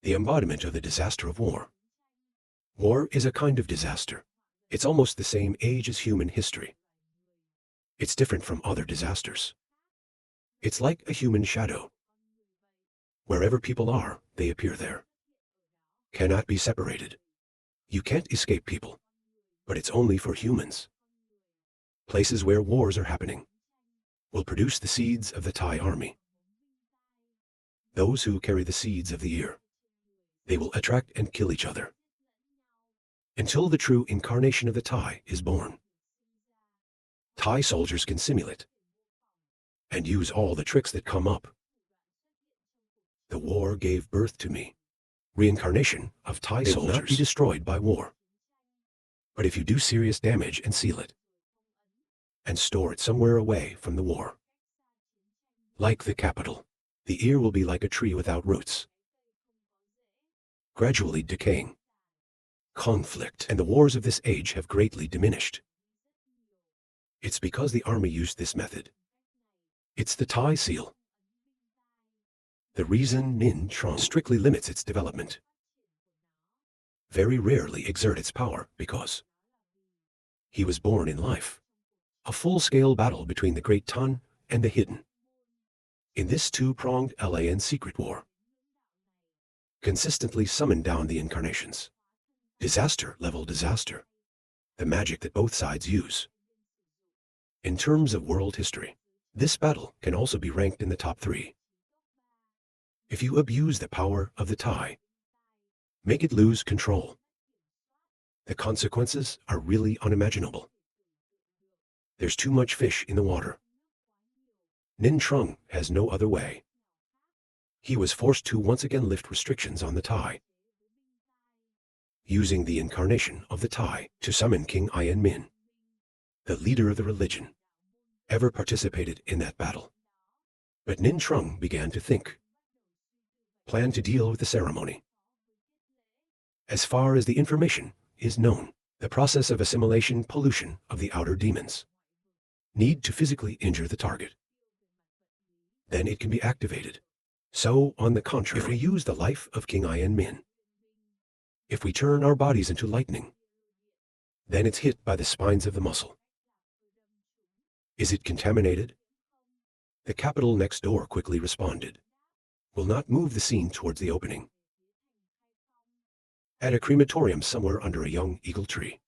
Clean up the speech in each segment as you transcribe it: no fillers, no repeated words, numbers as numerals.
the embodiment of the disaster of war. War is a kind of disaster. It's almost the same age as human history. It's different from other disasters. It's like a human shadow. Wherever people are, they appear there. Cannot be separated. You can't escape people. But it's only for humans. Places where wars are happening will produce the seeds of the Thai army. Those who carry the seeds of the year. They will attract and kill each other until the true incarnation of the Thai is born. Thai soldiers can simulate and use all the tricks that come up. The war gave birth to me. Reincarnation of Thai soldiers will not be destroyed by war. But if you do serious damage and seal it, and store it somewhere away from the war, like the capital, the ear will be like a tree without roots, gradually decaying. Conflict and the wars of this age have greatly diminished. It's because the army used this method. It's the Thai seal. The reason Nin Trong strictly limits its development, very rarely exert its power, because he was born in life. A full-scale battle between the Great Tan and the Hidden. In this two-pronged LAN secret war, consistently summoned down the incarnations. Disaster-level disaster. The magic that both sides use. In terms of world history, this battle can also be ranked in the top 3. If you abuse the power of the Thai, make it lose control, the consequences are really unimaginable. There's too much fish in the water. Nin Trong has no other way. He was forced to once again lift restrictions on the Thai, using the incarnation of the Thai to summon King Ian Min, the leader of the religion, ever participated in that battle. But Nin Trong began to think, plan to deal with the ceremony. As far as the information is known, the process of assimilation pollution of the outer demons need to physically injure the target. Then it can be activated. So, on the contrary, if we use the life of King Ian Min, if we turn our bodies into lightning, then it's hit by the spines of the muscle. Is it contaminated? The capital next door quickly responded. Will not move the scene towards the opening. At a crematorium somewhere under a young eagle tree.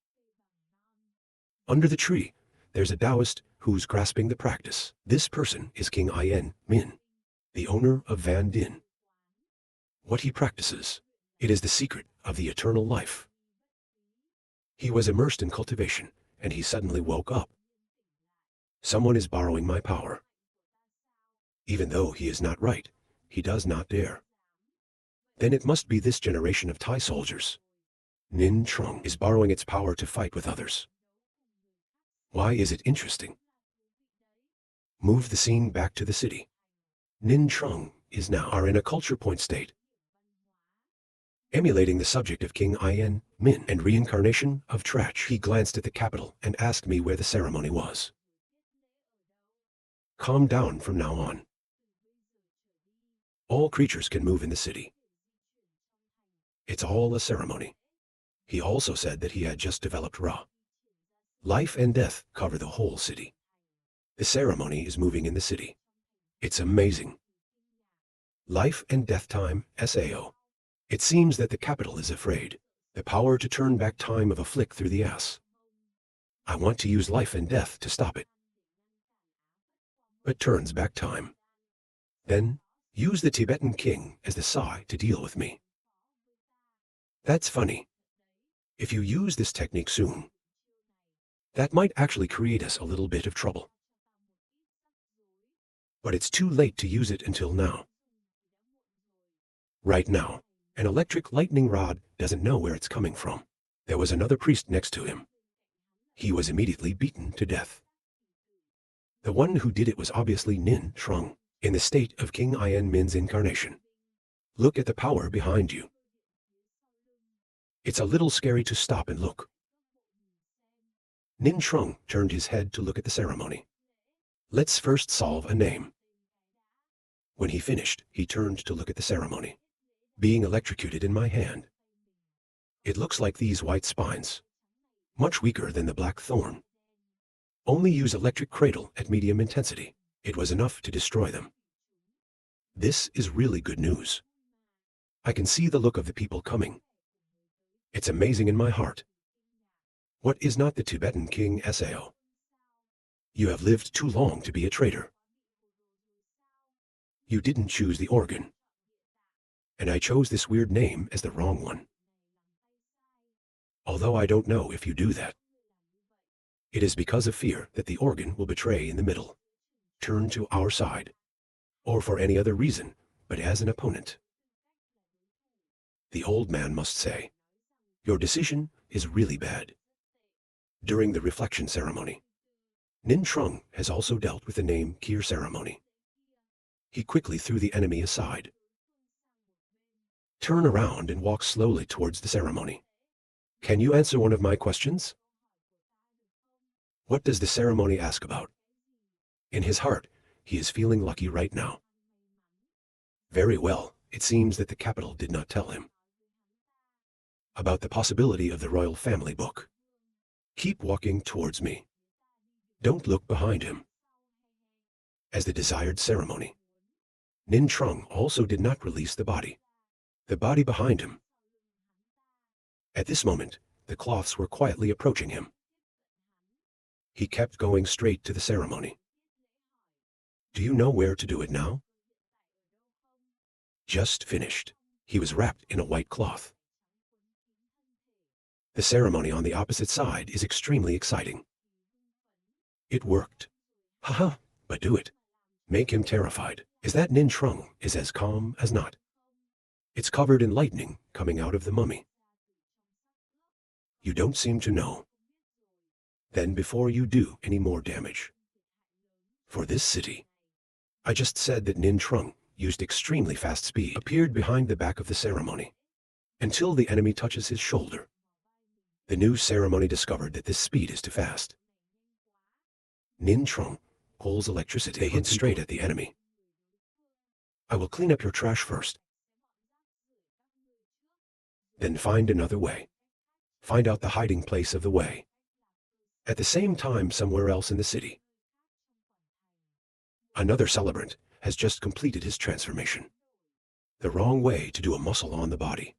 Under the tree, there's a Taoist who's grasping the practice. This person is King Ian Min, the owner of Van Din. What he practices, it is the secret of the eternal life. He was immersed in cultivation, and he suddenly woke up. Someone is borrowing my power. Even though he is not right, he does not dare. Then it must be this generation of Thai soldiers. Nin Trong is borrowing its power to fight with others. Why is it interesting? Move the scene back to the city. Nin Trong is now in a culture point state. Emulating the subject of King Ian Min and reincarnation of Trach, he glanced at the capital and asked me where the ceremony was. Calm down from now on. All creatures can move in the city. It's all a ceremony. He also said that he had just developed Ra. Life and death cover the whole city. The ceremony is moving in the city. It's amazing. Life and death time, SAO. It seems that the capital is afraid. The power to turn back time of a flick through the ass. I want to use life and death to stop it. But turns back time. Then, use the Tibetan king as the Sai to deal with me. That's funny. If you use this technique soon, that might actually create us a little bit of trouble. But it's too late to use it until now. Right now, an electric lightning rod doesn't know where it's coming from. There was another priest next to him. He was immediately beaten to death. The one who did it was obviously Nin Trong, in the state of King Ian Min's incarnation. Look at the power behind you. It's a little scary to stop and look. Nin Trong turned his head to look at the ceremony. Let's first solve a name. When he finished, he turned to look at the ceremony. being electrocuted in my hand. It looks like these white spines, much weaker than the black thorn. Only use electric cradle at medium intensity. It was enough to destroy them. This is really good news. I can see the look of the people coming. It's amazing in my heart. What is not the Tibetan king Sao? You have lived too long to be a traitor. You didn't choose the organ. And I chose this weird name as the wrong one. Although I don't know if you do that. It is because of fear that the organ will betray in the middle, turn to our side, or for any other reason, but as an opponent. The old man must say, your decision is really bad. During the reflection ceremony, Nin Trung has also dealt with the name Kier ceremony. He quickly threw the enemy aside. Turn around and walk slowly towards the ceremony. Can you answer one of my questions? What does the ceremony ask about? In his heart, he is feeling lucky right now. Very well, it seems that the capital did not tell him about the possibility of the royal family book. Keep walking towards me. Don't look behind him. As the desired ceremony, Nin Trung also did not release the body behind him. At this moment, the cloths were quietly approaching him. He kept going straight to the ceremony. Do you know where to do it now? Just finished. He was wrapped in a white cloth. The ceremony on the opposite side is extremely exciting. It worked. Haha, but do it. Make him terrified. Is that Nin Trung is as calm as not. It's covered in lightning coming out of the mummy. You don't seem to know. Then before you do any more damage. For this city, I just said that Nin Trung used extremely fast speed, appeared behind the back of the ceremony, until the enemy touches his shoulder. The new ceremony discovered that this speed is too fast. Nin Trung pulls electricity. They hit straight at the enemy. I will clean up your trash first. Then find another way. Find out the hiding place of the way. At the same time somewhere else in the city. Another celebrant has just completed his transformation. The wrong way to do a muscle on the body.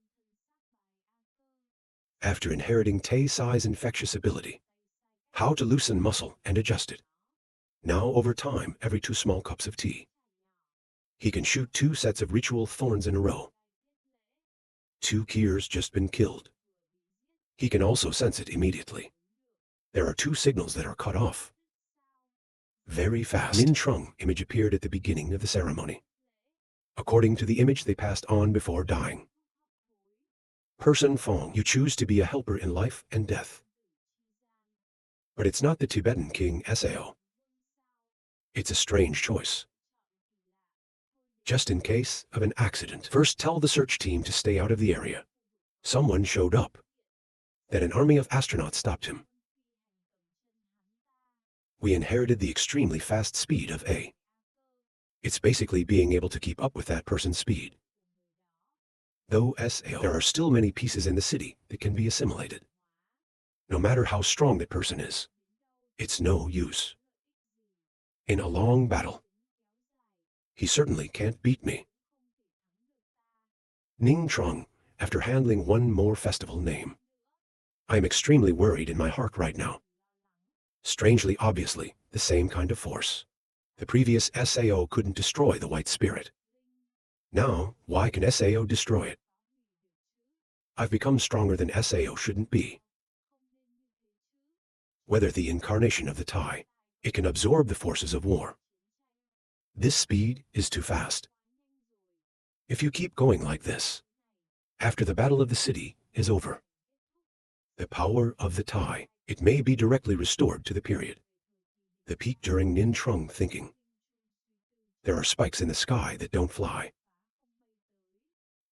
After inheriting Tae-Sai's infectious ability, how to loosen muscle and adjust it. Now over time, every 2 small cups of tea. He can shoot 2 sets of ritual thorns in a row. 2 Kiers just been killed. He can also sense it immediately. There are 2 signals that are cut off. Very fast. Nin Trung image appeared at the beginning of the ceremony. According to the image they passed on before dying. Person Fong, you choose to be a helper in life and death. But it's not the Tibetan king Sao. It's a strange choice. Just in case of an accident. First tell the search team to stay out of the area. Someone showed up. Then an army of astronauts stopped him. We inherited the extremely fast speed of A. It's basically being able to keep up with that person's speed. Though Sao, there are still many pieces in the city that can be assimilated. No matter how strong that person is, it's no use. In a long battle, he certainly can't beat me. Ning Trung, after handling one more festival name. I am extremely worried in my heart right now. Strangely, obviously, the same kind of force. The previous Sao couldn't destroy the white spirit. Now, why can Sao destroy it? I've become stronger than Sao shouldn't be. Whether the incarnation of the Tai, it can absorb the forces of war. This speed is too fast. If you keep going like this, after the battle of the city is over, the power of the Tai, it may be directly restored to the period. The peak during Nin Trung thinking. There are spikes in the sky that don't fly.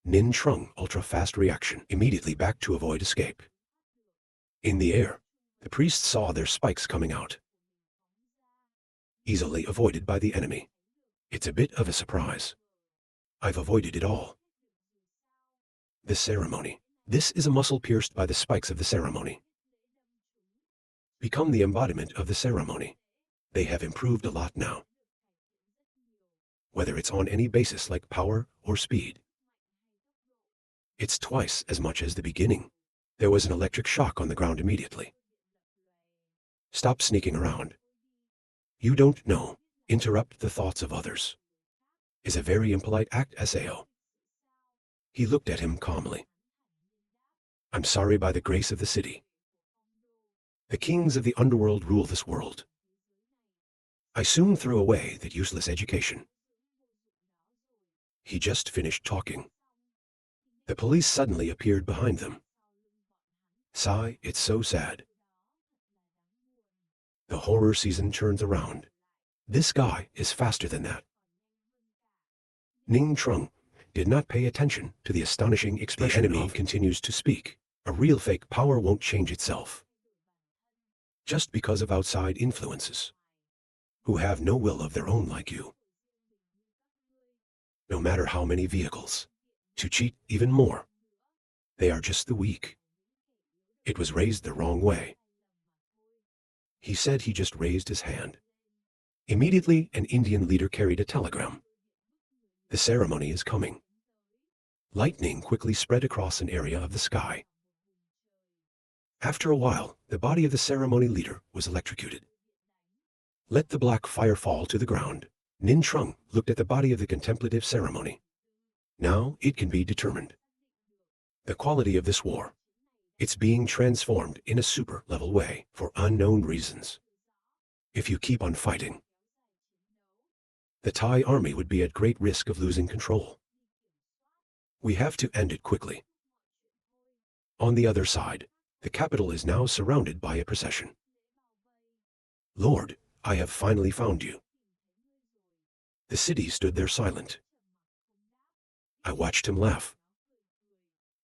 Nin Trung ultra-fast reaction, immediately back to avoid escape. In the air, the priests saw their spikes coming out. Easily avoided by the enemy. It's a bit of a surprise. I've avoided it all. The ceremony. This is a muscle pierced by the spikes of the ceremony. Become the embodiment of the ceremony. They have improved a lot now. Whether it's on any basis like power or speed. It's twice as much as the beginning. There was an electric shock on the ground immediately. Stop sneaking around. You don't know. Interrupt the thoughts of others. Is a very impolite act, Sao. He looked at him calmly. I'm sorry by the grace of the city. The kings of the underworld rule this world. I soon threw away that useless education. He just finished talking. The police suddenly appeared behind them. Sigh, it's so sad. The horror season turns around. This guy is faster than that. Ning Trung did not pay attention to the astonishing expression. The enemy continues to speak. A real fake power won't change itself. Just because of outside influences, who have no will of their own like you. No matter how many vehicles, to cheat even more, they are just the weak. It was raised the wrong way. He said he just raised his hand. Immediately, an Indian leader carried a telegram. The ceremony is coming. Lightning quickly spread across an area of the sky. After a while, the body of the ceremony leader was electrocuted. Let the black fire fall to the ground. Nin Trung looked at the body of the contemplative ceremony. Now it can be determined. The quality of this war. It's being transformed in a super-level way for unknown reasons. If you keep on fighting, the Thai army would be at great risk of losing control. We have to end it quickly. On the other side, the capital is now surrounded by a procession. Lord, I have finally found you. The city stood there silent. I watched him laugh.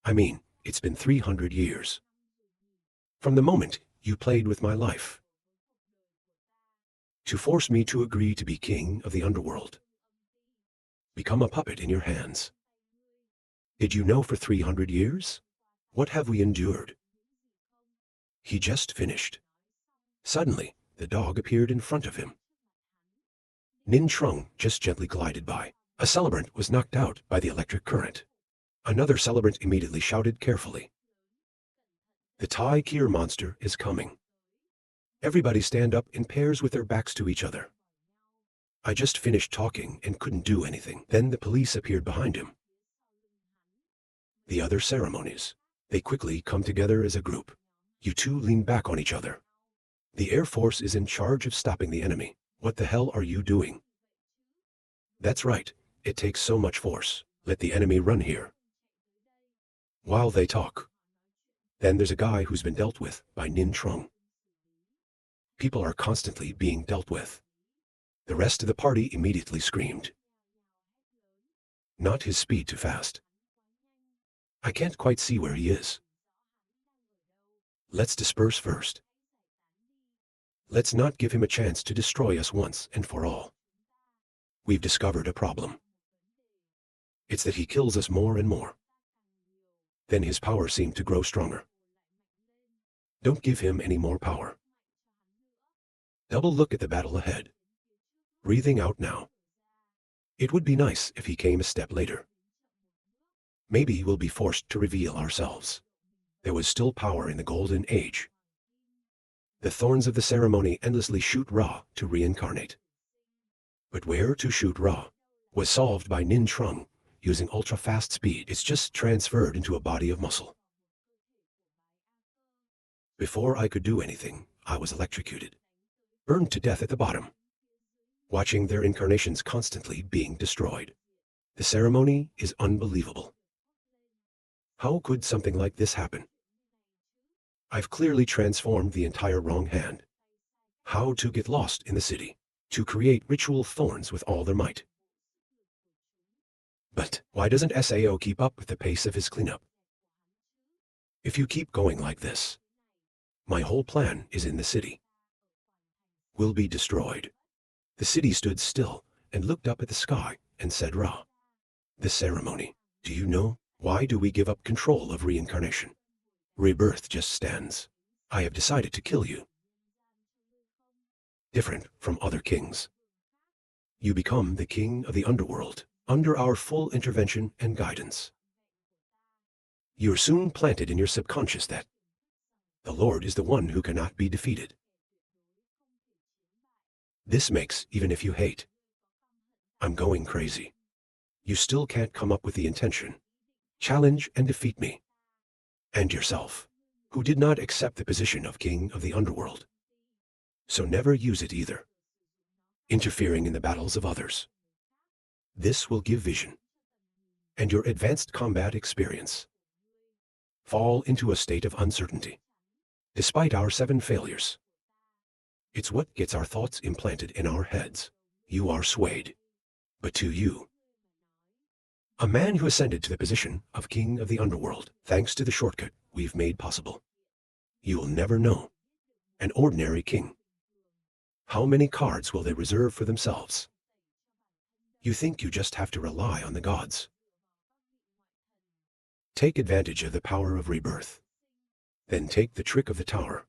I mean, it's been 300 years. From the moment you played with my life. To force me to agree to be king of the underworld. Become a puppet in your hands. Did you know for 300 years? What have we endured? He just finished. Suddenly, the dog appeared in front of him. Nin Trung just gently glided by. A celebrant was knocked out by the electric current. Another celebrant immediately shouted carefully. The Thai Kier monster is coming. Everybody stand up in pairs with their backs to each other. I just finished talking and couldn't do anything. Then the police appeared behind him. The other ceremonies. They quickly come together as a group. You two lean back on each other. The Air Force is in charge of stopping the enemy. What the hell are you doing? That's right. It takes so much force. Let the enemy run here. While they talk. Then there's a guy who's been dealt with by Nin Trung. People are constantly being dealt with. The rest of the party immediately screamed. Not his speed too fast. I can't quite see where he is. Let's disperse first. Let's not give him a chance to destroy us once and for all. We've discovered a problem. It's that he kills us more and more. Then his power seemed to grow stronger. Don't give him any more power. Double look at the battle ahead. Breathing out now. It would be nice if he came a step later. Maybe we'll be forced to reveal ourselves. There was still power in the Golden Age. The thorns of the ceremony endlessly shoot Ra to reincarnate. But where to shoot Ra was solved by Nin Trung using ultra-fast speed. It's just transferred into a body of muscle. Before I could do anything, I was electrocuted. Burned to death at the bottom. Watching their incarnations constantly being destroyed. The ceremony is unbelievable. How could something like this happen? I've clearly transformed the entire wrong hand. How to get lost in the city. To create ritual thorns with all their might. But why doesn't Sao keep up with the pace of his cleanup? If you keep going like this, my whole plan is in the city. Will be destroyed. The city stood still and looked up at the sky and said, Ra, the ceremony, do you know Why do we give up control of reincarnation? Rebirth just stands. I have decided to kill you. Different from other kings. You become the king of the underworld, under our full intervention and guidance. You are soon planted in your subconscious that the Lord is the one who cannot be defeated. This makes, even if you hate, I'm going crazy, you still can't come up with the intention, challenge and defeat me, and yourself, who did not accept the position of king of the underworld. So never use it either, interfering in the battles of others. This will give vision, and your advanced combat experience fall into a state of uncertainty, despite our 7 failures. It's what gets our thoughts implanted in our heads. You are swayed. But to you, a man who ascended to the position of king of the underworld, thanks to the shortcut we've made possible, you will never know. An ordinary king. How many cards will they reserve for themselves? You think you just have to rely on the gods. Take advantage of the power of rebirth. Then take the trick of the tower.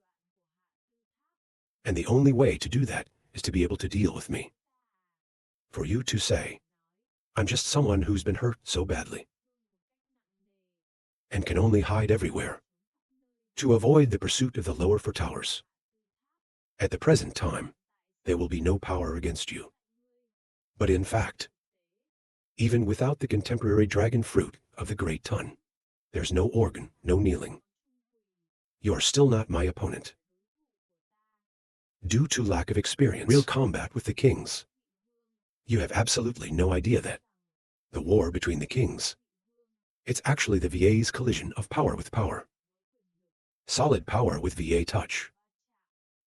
And the only way to do that is to be able to deal with me. For you to say, I'm just someone who's been hurt so badly and can only hide everywhere to avoid the pursuit of the lower 4 towers. At the present time, there will be no power against you. But in fact, even without the contemporary dragon fruit of the Great Tun, there's no organ, no kneeling. You are still not my opponent. Due to lack of experience, real combat with the kings, you have absolutely no idea that the war between the kings, it's actually the VA's collision of power with power. Solid power with VA touch.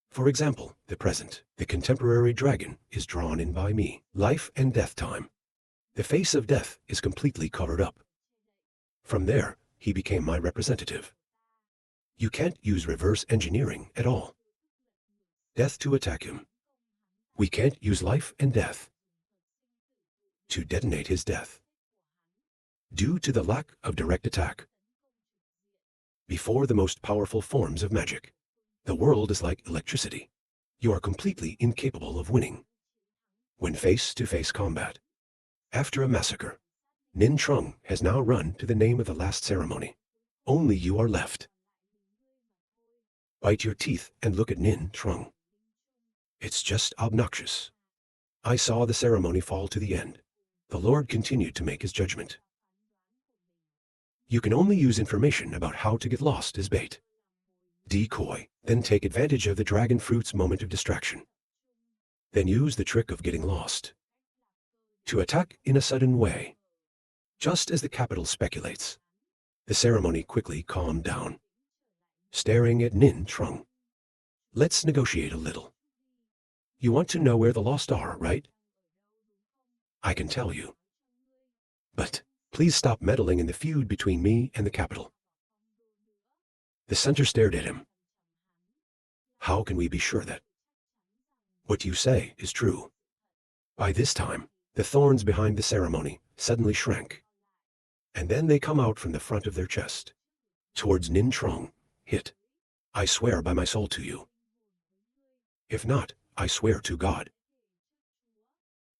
For example, the contemporary dragon is drawn in by me. Life and death time. The face of death is completely covered up. From there, he became my representative. You can't use reverse engineering at all. Death to attack him. We can't use life and death to detonate his death. Due to the lack of direct attack. Before the most powerful forms of magic, the world is like electricity. You are completely incapable of winning. When face-to-face combat. After a massacre, Nin Trung has now run to the name of the last ceremony. Only you are left. Bite your teeth and look at Nin Trung. It's just obnoxious. I saw the ceremony fall to the end. The Lord continued to make his judgment. You can only use information about how to get lost as bait. Decoy, then take advantage of the dragon fruit's moment of distraction. Then use the trick of getting lost to attack in a sudden way. Just as the capital speculates, the ceremony quickly calmed down, staring at Nin Trung. Let's negotiate a little. You want to know where the lost are, right? I can tell you. But please stop meddling in the feud between me and the capital. The center stared at him. How can we be sure that what you say is true? By this time, the thorns behind the ceremony suddenly shrank, and then they come out from the front of their chest. Towards Nin Trung, hit. I swear by my soul to you. If not, I swear to God.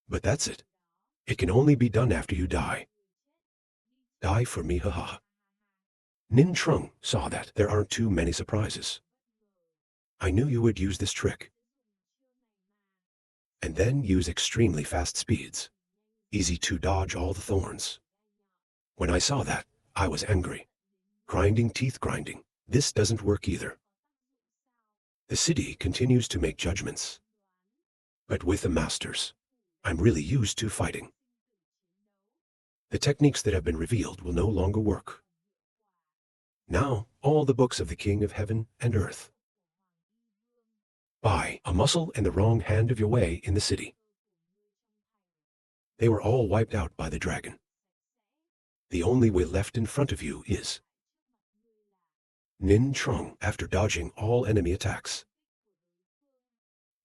But that's it. It can only be done after you die. Die for me, haha. Nin Trung saw that there aren't too many surprises. I knew you would use this trick. And then use extremely fast speeds. Easy to dodge all the thorns. When I saw that, I was angry. Grinding teeth grinding. This doesn't work either. The city continues to make judgments. But with the masters, I'm really used to fighting. The techniques that have been revealed will no longer work. Now, all the books of the King of Heaven and Earth. By a muscle and the wrong hand of your way in the city. They were all wiped out by the dragon. The only way left in front of you is Nin Trung, after dodging all enemy attacks.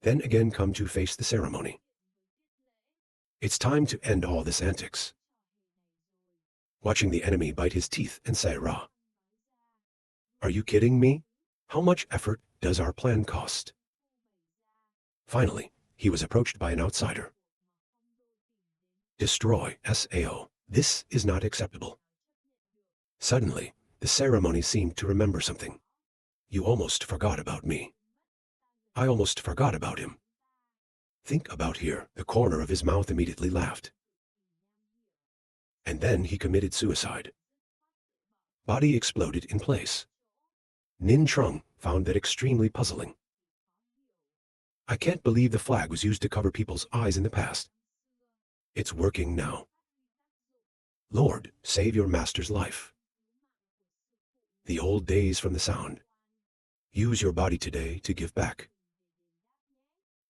Then again come to face the ceremony. It's time to end all this antics. watching the enemy bite his teeth and say rah. Are you kidding me? How much effort does our plan cost? Finally, he was approached by an outsider. Destroy SAO. This is not acceptable. Suddenly, the ceremony seemed to remember something. You almost forgot about me. I almost forgot about him. Think about here. The corner of his mouth immediately laughed. And then he committed suicide. Body exploded in place. Nin Trung found that extremely puzzling. I can't believe the flag was used to cover people's eyes in the past. It's working now. Lord, save your master's life. The old days from the sound. Use your body today to give back.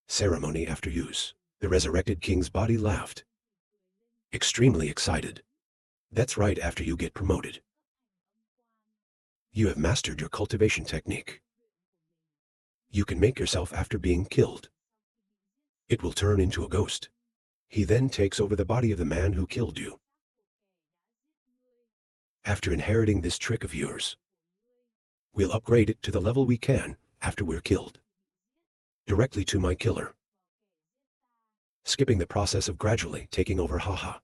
Ceremony after use. The resurrected king's body laughed. Extremely excited. That's right after you get promoted. You have mastered your cultivation technique. You can make yourself after being killed. It will turn into a ghost. He then takes over the body of the man who killed you. After inheriting this trick of yours, we'll upgrade it to the level we can after we're killed. Directly to my killer. Skipping the process of gradually taking over haha.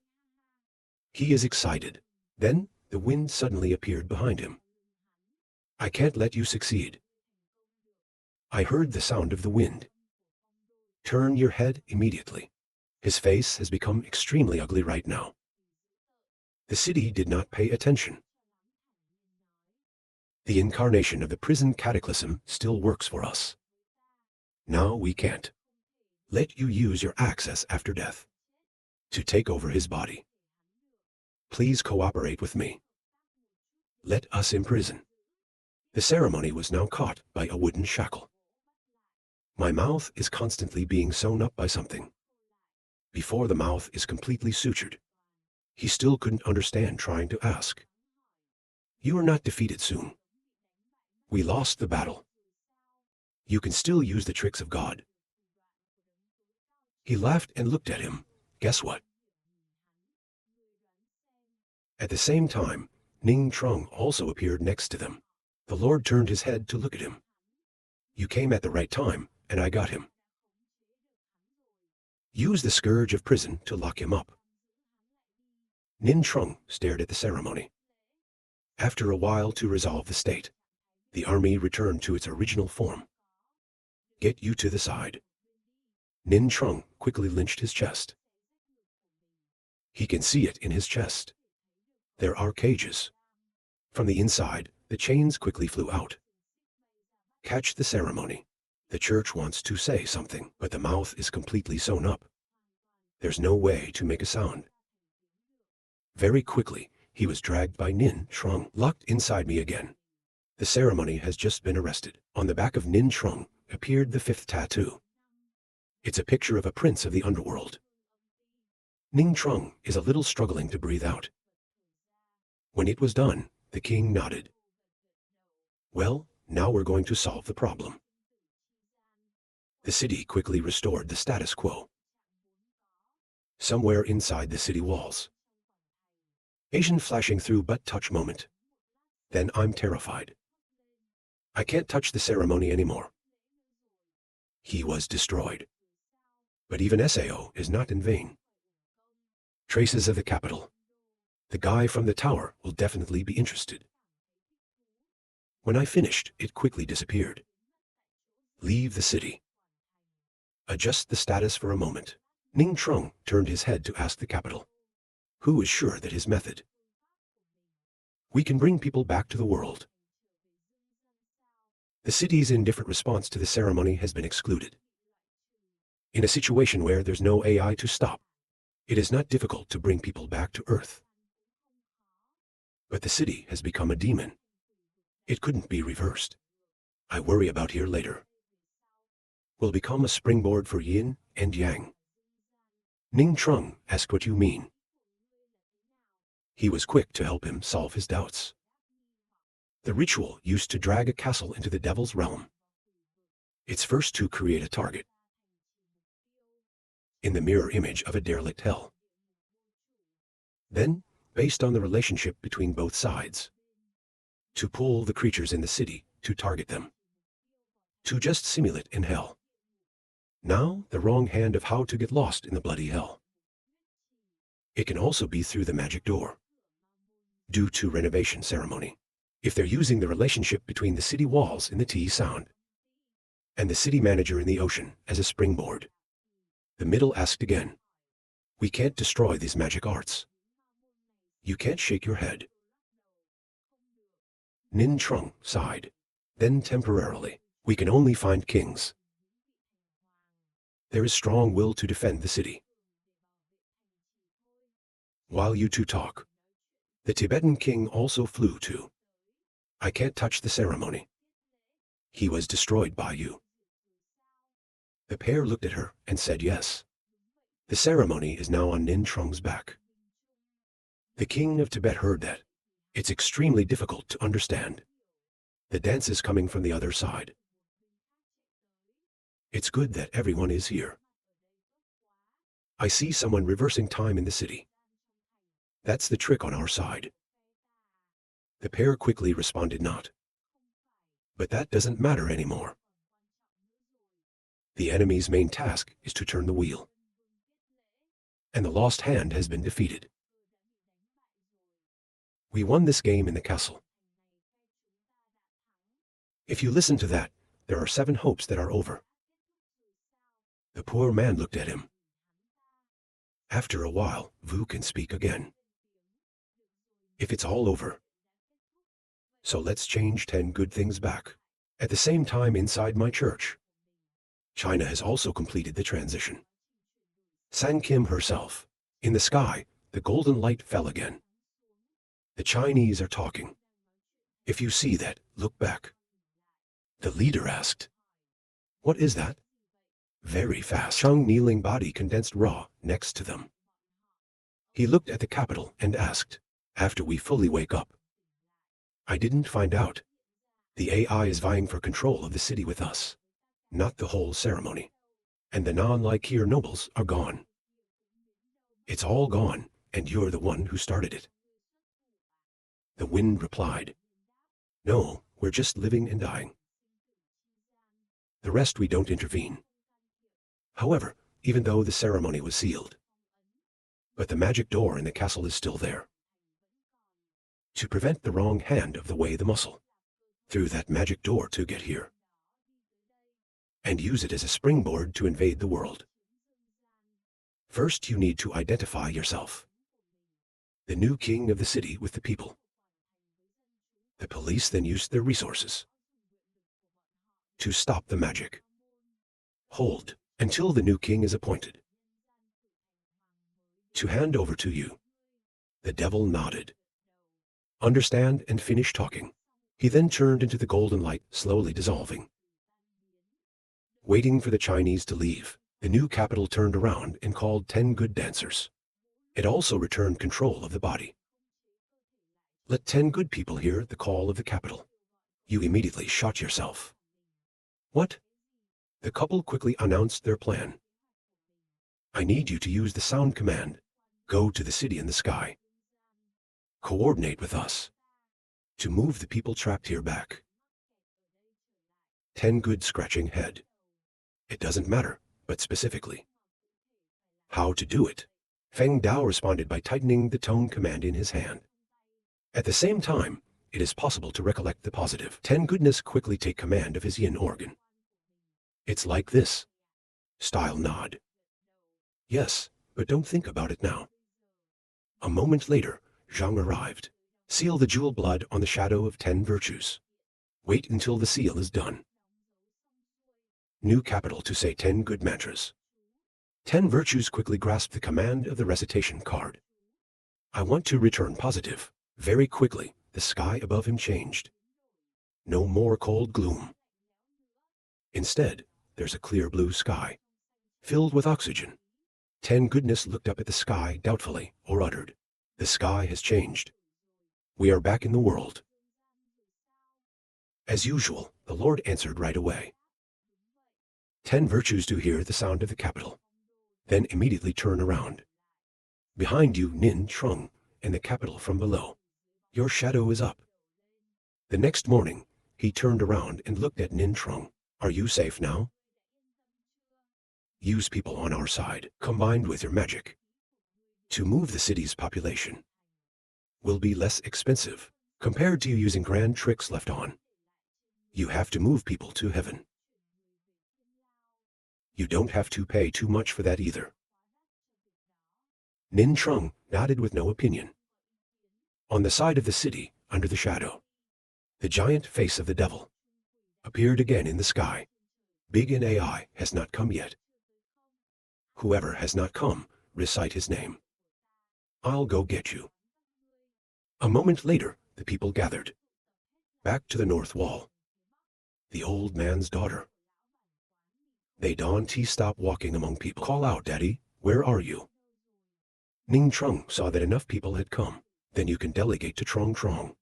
He is excited. Then, the wind suddenly appeared behind him. I can't let you succeed. I heard the sound of the wind. Turn your head immediately. His face has become extremely ugly right now. The city did not pay attention. The incarnation of the prison cataclysm still works for us. Now we can't let you use your access after death to take over his body. Please cooperate with me. Let us imprison. The ceremony was now caught by a wooden shackle. My mouth is constantly being sewn up by something. Before the mouth is completely sutured, he still couldn't understand, trying to ask. You are not defeated soon. We lost the battle. You can still use the tricks of God. He laughed and looked at him. Guess what? At the same time, Ning Trung also appeared next to them. The Lord turned his head to look at him. You came at the right time, and I got him. Use the scourge of prison to lock him up. Nin Trung stared at the ceremony. After a while, to resolve the state, the army returned to its original form. Get you to the side. Nin Trung quickly lynched his chest. He can see it in his chest. There are cages. From the inside, the chains quickly flew out. Catch the ceremony. The church wants to say something, but the mouth is completely sewn up. There's no way to make a sound. Very quickly, he was dragged by Nin Trung, locked inside me again. The ceremony has just been arrested. On the back of Nin Trung appeared the fifth tattoo. It's a picture of a prince of the underworld. Ning Trung is a little struggling to breathe out. When it was done, the king nodded. Well, now we're going to solve the problem. The city quickly restored the status quo. Somewhere inside the city walls. Asian flashing through but touch moment. Then I'm terrified. I can't touch the ceremony anymore. He was destroyed. But even SAO is not in vain. Traces of the capital. The guy from the tower will definitely be interested. When I finished, it quickly disappeared. Leave the city. Adjust the status for a moment. Ning Trung turned his head to ask the capital. Who is sure that his method? We can bring people back to the world. The city's indifferent response to the ceremony has been excluded. In a situation where there's no AI to stop, it is not difficult to bring people back to Earth. But the city has become a demon. It couldn't be reversed. I worry about here later. Will become a springboard for yin and yang. Ning Trung asked what you mean. He was quick to help him solve his doubts. The ritual used to drag a castle into the devil's realm. It's first to create a target. In the mirror image of a derelict hell. Then, based on the relationship between both sides. To pull the creatures in the city, to target them. To just simulate in hell. Now, the wrong hand of how to get lost in the bloody hell. It can also be through the magic door. Due to renovation ceremony. If they're using the relationship between the city walls in the T sound and the city manager in the ocean as a springboard. The middle asked again. We can't destroy these magic arts. You can't shake your head. Nin Trung sighed. Then temporarily, we can only find kings. There is strong will to defend the city. While you two talk, the Tibetan king also flew too. I can't touch the ceremony. He was destroyed by you. The pair looked at her and said yes. The ceremony is now on Nin Trung's back. The king of Tibet heard that. It's extremely difficult to understand. The dance is coming from the other side. It's good that everyone is here. I see someone reversing time in the city. That's the trick on our side. The pair quickly responded not. But that doesn't matter anymore. The enemy's main task is to turn the wheel. And the lost hand has been defeated. We won this game in the castle. If you listen to that, there are 7 hopes that are over. The poor man looked at him. After a while, Vu can speak again. If it's all over. So let's change 10 good things back. At the same time inside my church, China has also completed the transition. San Kim herself. In the sky, the golden light fell again. The Chinese are talking. If you see that, look back. The leader asked. What is that? Very fast. Chung kneeling body condensed raw next to them. He looked at the capital and asked, after we fully wake up. I didn't find out. The AI is vying for control of the city with us. Not the whole ceremony. And the non-like here nobles are gone. It's all gone, and you're the one who started it. The wind replied. No, we're just living and dying. The rest we don't intervene. However, even though the ceremony was sealed. But the magic door in the castle is still there. To prevent the wrong hand of the way the muscle. Through that magic door to get here. And use it as a springboard to invade the world. First you need to identify yourself. The new king of the city with the people. The police then used their resources. To stop the magic. Hold until the new king is appointed. To hand over to you. The devil nodded. Understand and finish talking. He then turned into the golden light, slowly dissolving. Waiting for the Chinese to leave, the new capital turned around and called 10 good dancers. It also returned control of the body. Let 10 good people hear the call of the capital. You immediately shot yourself. What? The couple quickly announced their plan. I need you to use the sound command. Go to the city in the sky. Coordinate with us. To move the people trapped here back. 10 good scratching head. It doesn't matter, but specifically. How to do it? Feng Dao responded by tightening the tone command in his hand. At the same time, it is possible to recollect the positive. 10 goodness quickly take command of his yin organ. It's like this. Style nod. Yes, but don't think about it now. A moment later, Zhang arrived. Seal the jewel blood on the shadow of 10 virtues. Wait until the seal is done. New capital to say 10 good mantras. 10 virtues quickly grasp the command of the recitation card. I want to return positive. Very quickly, the sky above him changed. No more cold gloom. Instead, there's a clear blue sky, filled with oxygen. 10 goodness looked up at the sky doubtfully, or uttered, the sky has changed. We are back in the world. As usual, the Lord answered right away. 10 virtues to hear the sound of the capital. Then immediately turn around. Behind you, Nin Trung, and the capital from below. Your shadow is up. The next morning, he turned around and looked at Nin Trong. Are you safe now? Use people on our side, combined with your magic, to move the city's population. Will be less expensive, compared to you using grand tricks left on. You have to move people to heaven. You don't have to pay too much for that either. Nin Trong nodded with no opinion. On the side of the city, under the shadow, the giant face of the devil appeared again in the sky. Big and AI has not come yet. Whoever has not come, recite his name. I'll go get you. A moment later, the people gathered. Back to the north wall. The old man's daughter. They don't stop walking among people. Call out, Daddy, where are you? Ning Trong saw that enough people had come. Then you can delegate to Trong Trong.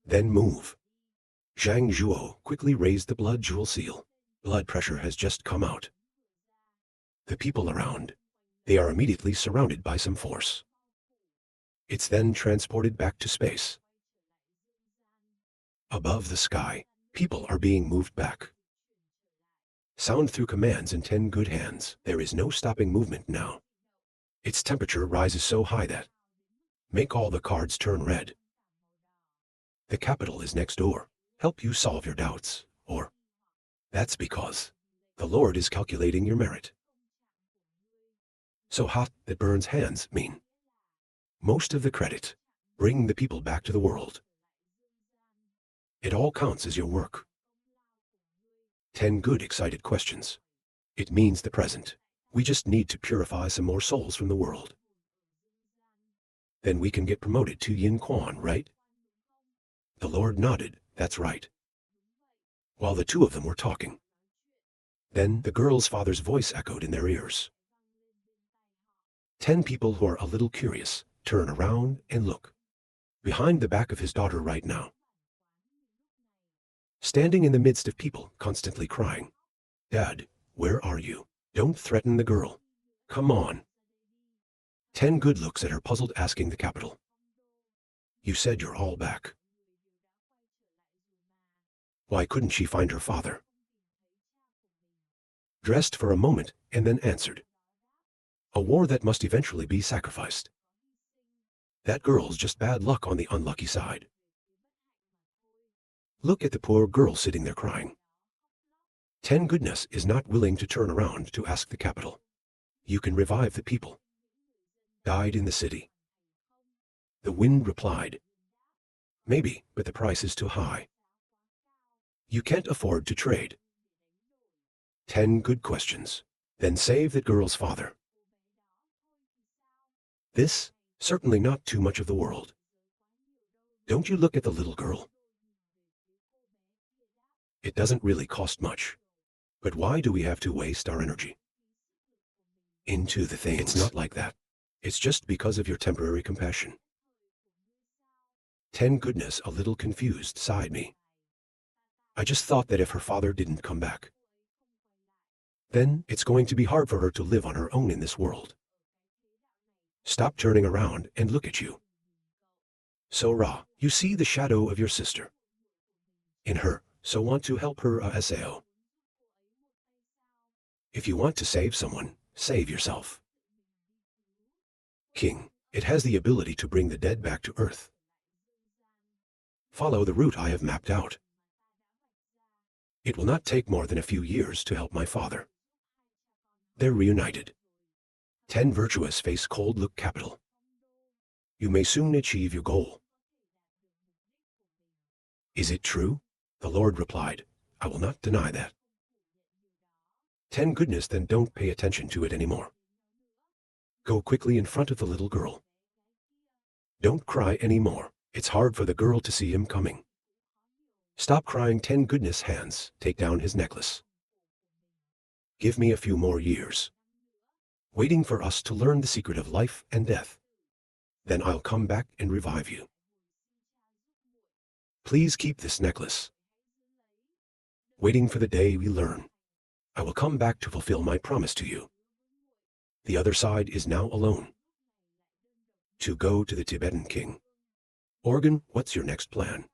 Then move. Zhang Zhuo quickly raised the blood jewel seal. Blood pressure has just come out. The people around, they are immediately surrounded by some force. It's then transported back to space. Above the sky, people are being moved back. Sound through commands in 10 good hands. There is no stopping movement now. Its temperature rises so high that make all the cards turn red. The capital is next door. Help you solve your doubts. Or, that's because the Lord is calculating your merit. So hot that burns hands mean most of the credit. Bring the people back to the world. It all counts as your work. 10 good excited questions. It means the present. We just need to purify some more souls from the world. Then we can get promoted to Yin Quan, right? The Lord nodded, that's right. While the two of them were talking. Then the girl's father's voice echoed in their ears. 10 people who are a little curious turn around and look. Behind the back of his daughter right now. Standing in the midst of people constantly crying. Dad, where are you? Don't threaten the girl. Come on. 10 good looks at her puzzled asking the capital. You said you're all back. Why couldn't she find her father? Dressed for a moment and then answered. A war that must eventually be sacrificed. That girl's just bad luck on the unlucky side. Look at the poor girl sitting there crying. 10 goodness is not willing to turn around to ask the capital. You can revive the people. Died in the city. The wind replied. Maybe, but the price is too high. You can't afford to trade. 10 good questions. Then save that girl's father. This, certainly not too much of the world. Don't you look at the little girl? It doesn't really cost much. But why do we have to waste our energy into the things? It's not like that. It's just because of your temporary compassion. 10 goodness a little confused sighed me. I just thought that if her father didn't come back, then it's going to be hard for her to live on her own in this world. Stop turning around and look at you. So Ra, you see the shadow of your sister. In her, so want to help her sao. If you want to save someone, save yourself. King, it has the ability to bring the dead back to earth. Follow the route I have mapped out. It will not take more than a few years to help my father. They're reunited. 10 virtuous face cold look capital. You may soon achieve your goal. Is it true? The Lord replied, I will not deny that. 10 goodness then don't pay attention to it anymore. Go quickly in front of the little girl. Don't cry anymore. It's hard for the girl to see him coming. Stop crying 10 goodness hands, take down his necklace. Give me a few more years. Waiting for us to learn the secret of life and death. Then I'll come back and revive you. Please keep this necklace. Waiting for the day we learn. I will come back to fulfill my promise to you. The other side is now alone. To go to the Tibetan king. Organ, what's your next plan?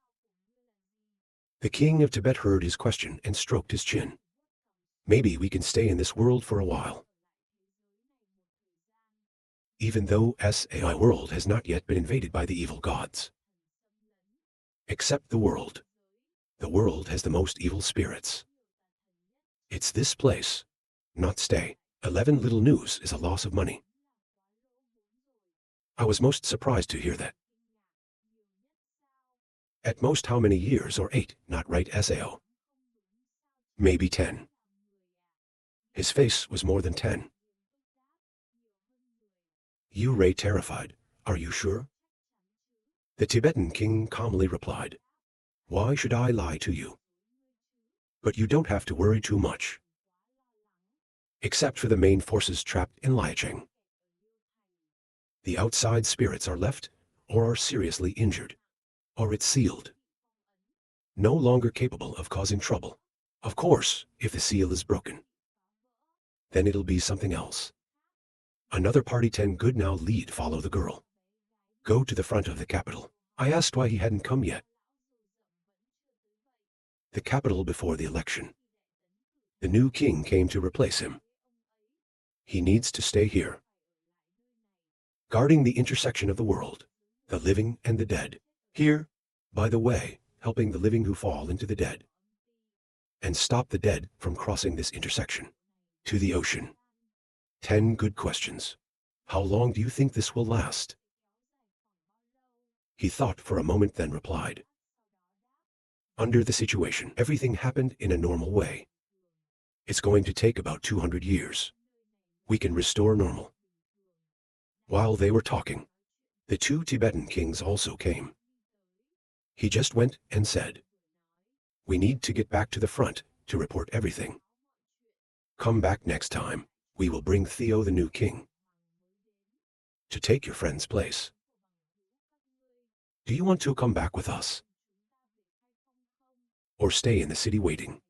The king of Tibet heard his question and stroked his chin. Maybe we can stay in this world for a while. Even though SAI world has not yet been invaded by the evil gods. Except the world. The world has the most evil spirits. It's this place, not stay. 11 little news is a loss of money. I was most surprised to hear that. At most how many years or 8, not right SAO. Maybe 10. His face was more than 10. You Ray terrified, are you sure? The Tibetan king calmly replied, why should I lie to you? But you don't have to worry too much. Except for the main forces trapped in Liacheng. The outside spirits are left, or are seriously injured, or it's sealed. No longer capable of causing trouble. Of course, if the seal is broken. Then it'll be something else. Another party 10 good now lead follow the girl. Go to the front of the capital. I asked why he hadn't come yet. The capital before the election. The new king came to replace him. He needs to stay here. Guarding the intersection of the world, the living and the dead. Here, by the way, helping the living who fall into the dead. And stop the dead from crossing this intersection. To the ocean. 10 good questions. How long do you think this will last? He thought for a moment then replied. Under the situation, everything happened in a normal way. It's going to take about 200 years. We can restore normal. While they were talking, the 2 Tibetan kings also came. He just went and said, we need to get back to the front to report everything. Come back next time. We will bring Theo the new king to take your friend's place. Do you want to come back with us? Or stay in the city waiting?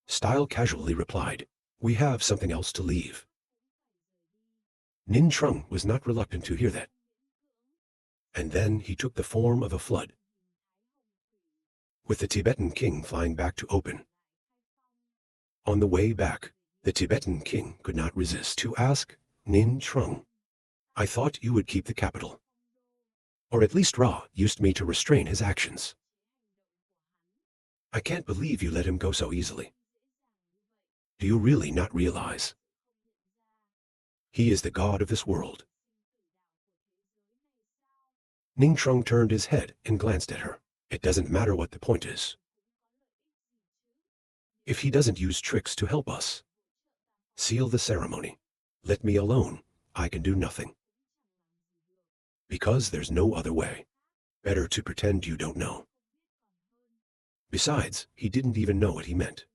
Style casually replied, we have something else to leave. Nin Trung was not reluctant to hear that. And then he took the form of a flood. With the Tibetan king flying back to open. On the way back, the Tibetan king could not resist to ask, Nin Trung, I thought you would keep the capital. Or at least Ra used me to restrain his actions. I can't believe you let him go so easily. Do you really not realize? He is the god of this world. Ning Trung turned his head and glanced at her. It doesn't matter what the point is. If he doesn't use tricks to help us. Seal the ceremony. Let me alone. I can do nothing. Because there's no other way. Better to pretend you don't know. Besides, he didn't even know what he meant.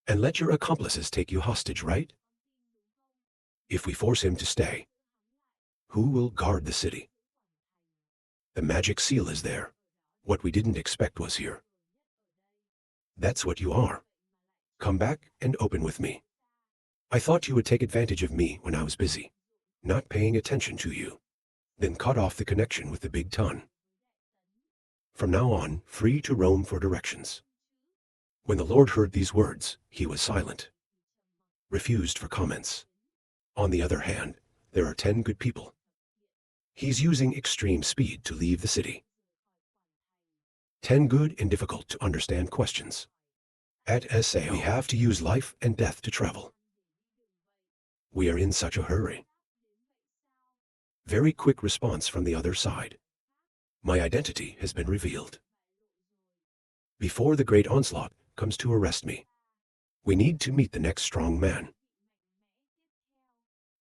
And let your accomplices take you hostage, right? If we force him to stay, who will guard the city? The magic seal is there. What we didn't expect was here. That's what you are. Come back and open with me. I thought you would take advantage of me when I was busy, not paying attention to you, then cut off the connection with the big ton. From now on, free to roam for directions. When the Lord heard these words, he was silent. Refused for comments. On the other hand, there are 10 good people. He's using extreme speed to leave the city. 10 good and difficult to understand questions. At SAO, we have to use life and death to travel. We are in such a hurry. Very quick response from the other side. My identity has been revealed. Before the great onslaught comes to arrest me, we need to meet the next strong man.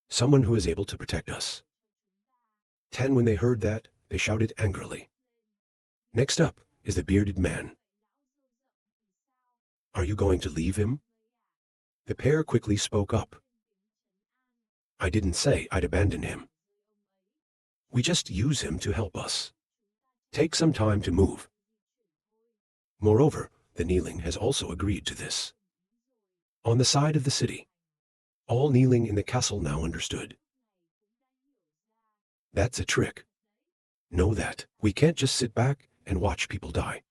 Someone who is able to protect us. 10 when they heard that, they shouted angrily. Next up is the bearded man. Are you going to leave him? The pair quickly spoke up. I didn't say I'd abandon him. We just use him to help us. Take some time to move. Moreover, the kneeling has also agreed to this. On the side of the city, all kneeling in the castle now understood. That's a trick. Know that. We can't just sit back and watch people die.